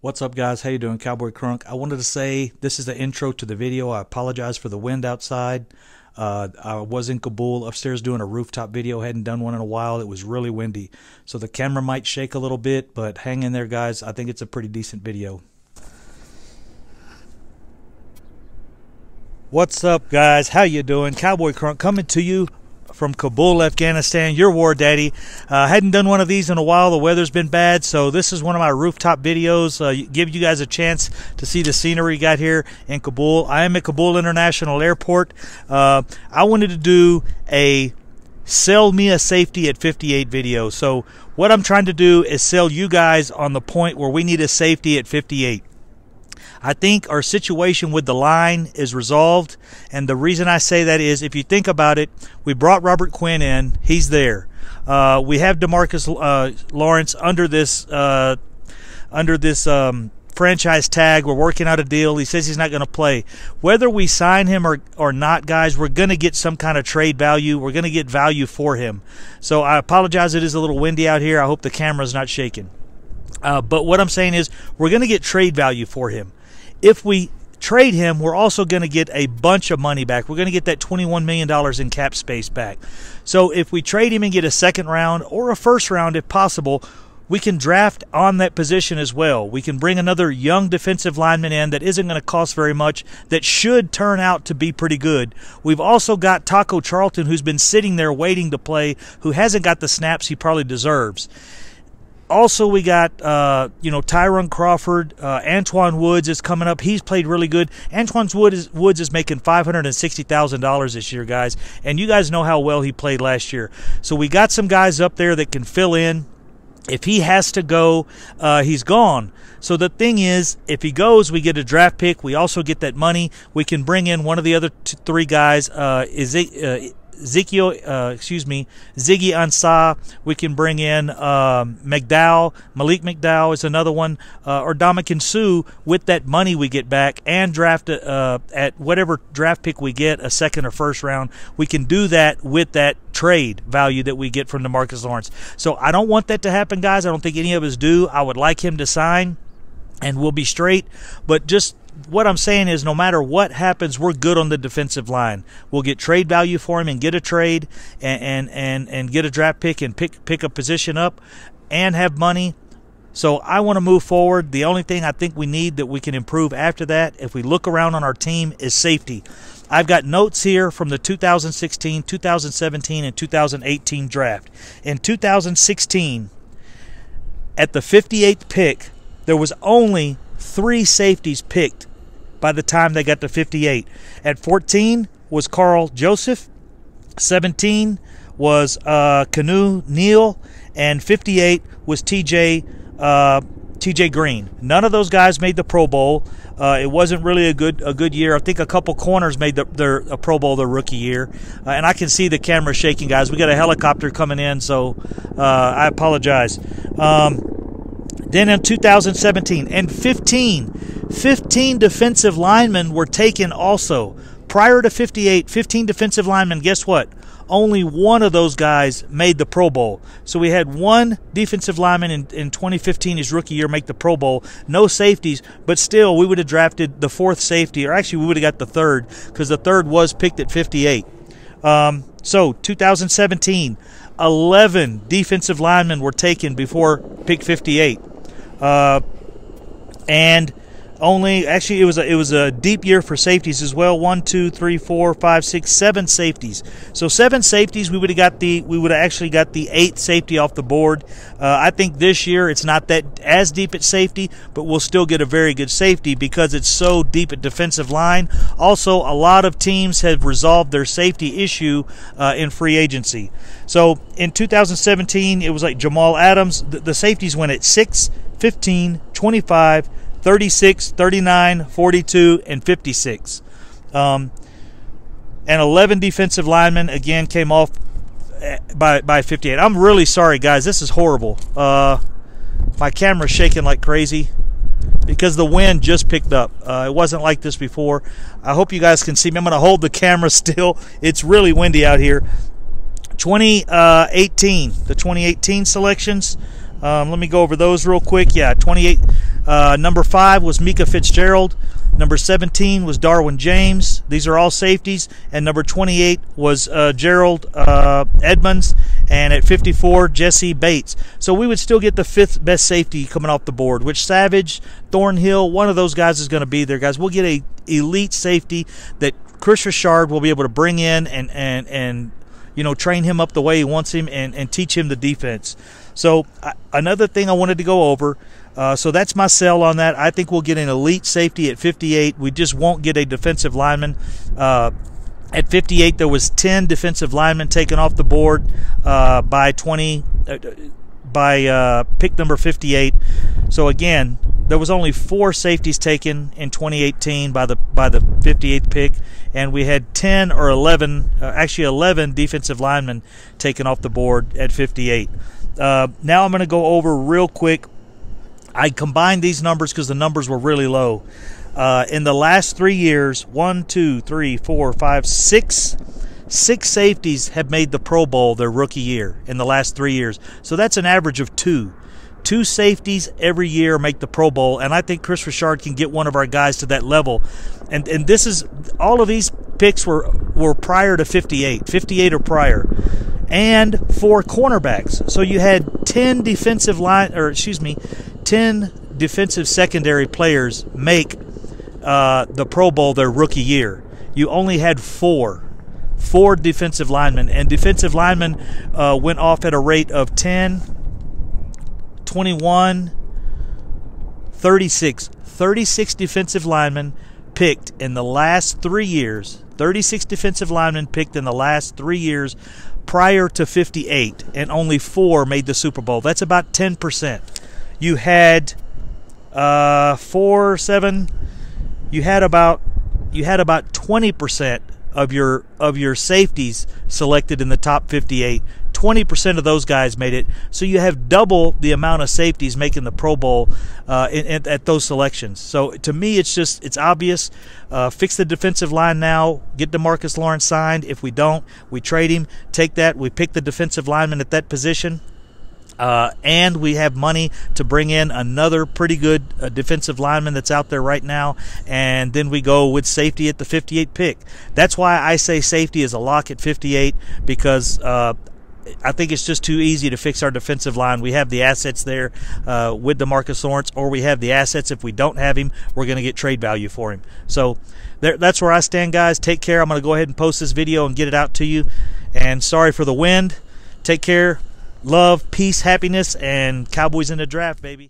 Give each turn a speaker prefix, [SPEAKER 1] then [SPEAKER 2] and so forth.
[SPEAKER 1] What's up, guys? How you doing? Cowboy Crunk. I wanted to say this is the intro to the video. I apologize for the wind outside. I was in Kabul upstairs doing a rooftop video. Hadn't done one in a while. It was really windy, so the camera might shake a little bit, but hang in there, guys. I think it's a pretty decent video. What's up, guys? How you doing? Cowboy Crunk coming to you from Kabul, Afghanistan, your war daddy. Hadn't done one of these in a while. The weather's been bad, so this is one of my rooftop videos. Give you guys a chance to see the scenery got here in Kabul. I am at Kabul International Airport. I wanted to do a sell me a safety at 58 video. So what I'm trying to do is sell you guys on the point where we need a safety at 58. I think our situation with the line is resolved, and the reason I say that is, if you think about it, we brought Robert Quinn in. He's there. We have DeMarcus Lawrence under this franchise tag. We're working out a deal. He says he's not going to play. Whether we sign him or not, guys, we're going to get some kind of trade value. We're going to get value for him. So I apologize. It is a little windy out here. I hope the camera's not shaking. But what I'm saying is, we're going to get trade value for him. If we trade him, we're also going to get a bunch of money back. We're going to get that $21 million in cap space back. So if we trade him and get a second round or a first round, if possible, we can draft on that position as well. We can bring another young defensive lineman in that isn't going to cost very much, that should turn out to be pretty good. We've also got Taco Charlton, who's been sitting there waiting to play, who hasn't got the snaps he probably deserves. Also, we got, Tyron Crawford. Antoine Woods is coming up. He's played really good. Antoine Woods is making $560,000 this year, guys. And you guys know how well he played last year. So we got some guys up there that can fill in. If he has to go, he's gone. So the thing is, if he goes, we get a draft pick. We also get that money. We can bring in one of the other three guys, Ziggy Ansah. We can bring in Malik McDowell is another one, or Ndamukong Suh, with that money we get back, and draft at whatever draft pick we get, a second or first round. We can do that with that trade value that we get from DeMarcus Lawrence. So I don't want that to happen, guys. I don't think any of us do. I would like him to sign, and we'll be straight. But just what I'm saying is, no matter what happens, we're good on the defensive line. We'll get trade value for him and get a trade and get a draft pick and pick a position up and have money. So I want to move forward. The only thing I think we need that we can improve after that, if we look around on our team, is safety. I've got notes here from the 2016, 2017, and 2018 draft. In 2016, at the 58th pick, there was only 3 safeties picked by the time they got to 58. At 14 was Carl Joseph, 17 was Canu Neal, and 58 was TJ Green. None of those guys made the Pro Bowl. It wasn't really a good year. I think a couple corners made their Pro Bowl their rookie year. And I can see the camera shaking, guys. We got a helicopter coming in, so I apologize. Then in 2017, and 15 defensive linemen were taken also. Prior to 58, 15 defensive linemen, guess what? Only one of those guys made the Pro Bowl. So we had one defensive lineman in 2015, his rookie year, make the Pro Bowl. No safeties, but still we would have drafted the 4th safety, or actually we would have got the 3rd, because the 3rd was picked at 58. So 2017, 11 defensive linemen were taken before pick 58. And only, actually, it was a deep year for safeties as well. 1, 2, 3, 4, 5, 6, 7 safeties. So 7 safeties. We would have actually got the 8th safety off the board. I think this year it's not that as deep at safety, but we'll still get a very good safety because it's so deep at defensive line. Also, a lot of teams have resolved their safety issue in free agency. So in 2017, it was like Jamal Adams. The safeties went at 6, 15, 25, 36, 39, 42, and 56. And 11 defensive linemen, again, came off by 58. I'm really sorry, guys. This is horrible. My camera's shaking like crazy because the wind just picked up. It wasn't like this before. I hope you guys can see me. I'm going to hold the camera still. It's really windy out here. 2018, the 2018 selections. Let me go over those real quick. Yeah, Number 5 was Mika Fitzgerald. Number 17 was Darwin James. These are all safeties. And number 28 was Gerald Edmonds. And at 54, Jesse Bates. So we would still get the 5th best safety coming off the board, which Savage, Thornhill, one of those guys is going to be there, guys. We'll get a elite safety that Chris Richard will be able to bring in and you know, train him up the way he wants him and teach him the defense. So another thing I wanted to go over, so that's my sell on that. I think we'll get an elite safety at 58. We just won't get a defensive lineman. At 58, there was 10 defensive linemen taken off the board by pick number 58. So again, there was only 4 safeties taken in 2018 by the 58th pick, and we had 10 or 11, actually 11 defensive linemen taken off the board at 58. Now I'm going to go over real quick. I combined these numbers because the numbers were really low. In the last 3 years, 6 safeties have made the Pro Bowl their rookie year in the last 3 years. So that's an average of 2. 2 safeties every year make the Pro Bowl, and I think Chris Richard can get one of our guys to that level. And this is, all of these picks were prior to 58 or prior, and 4 cornerbacks. So you had 10 defensive secondary players make the Pro Bowl their rookie year. You only had 4 defensive linemen, and defensive linemen went off at a rate of 10, 21, 36. 36 defensive linemen picked in the last 3 years. 36 defensive linemen picked in the last 3 years prior to 58, and only 4 made the Super Bowl. That's about 10%. You had 4, 7. You had about 20% of your safeties selected in the top 58. 20% of those guys made it. So you have double the amount of safeties making the Pro Bowl at those selections. So to me, it's obvious. Fix the defensive line now. Get DeMarcus Lawrence signed. If we don't, we trade him. Take that. We pick the defensive lineman at that position. And we have money to bring in another pretty good defensive lineman that's out there right now, and then we go with safety at the 58 pick. That's why I say safety is a lock at 58, because I think it's just too easy to fix our defensive line. We have the assets there with DeMarcus Lawrence, or we have the assets. If we don't have him, we're going to get trade value for him. So that's where I stand, guys. Take care. I'm going to go ahead and post this video and get it out to you. And sorry for the wind. Take care. Love, peace, happiness, and Cowboys in the draft, baby.